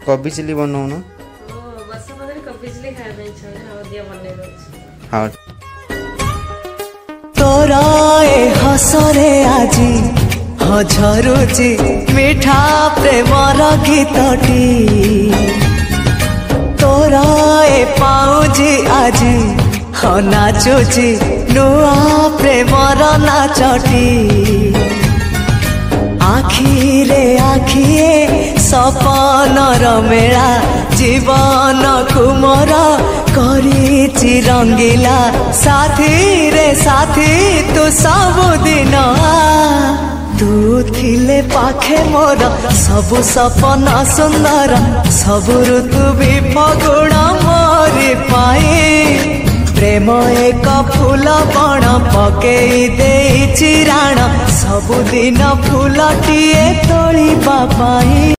कोबी चिली बनाउन हाँ तोरा ए हसरे आजी झरुची मिठा प्रेमर गीतटी तोरा ए पाउजी आजी नाचुची नुआ प्रेमर नाचटी आखिरे आखिए सपनर मेला जीवन कुमर करिछि रंगीला साथी रे साथी तू सबुदिन तू थिले पाखे मोर सबु सपना सुंदर सबु ऋतु भी फगुण मोरी पाए प्रेम एक फूल बण पकई देइछि राण सबुदिन फूलटिए तोलिबा पाई।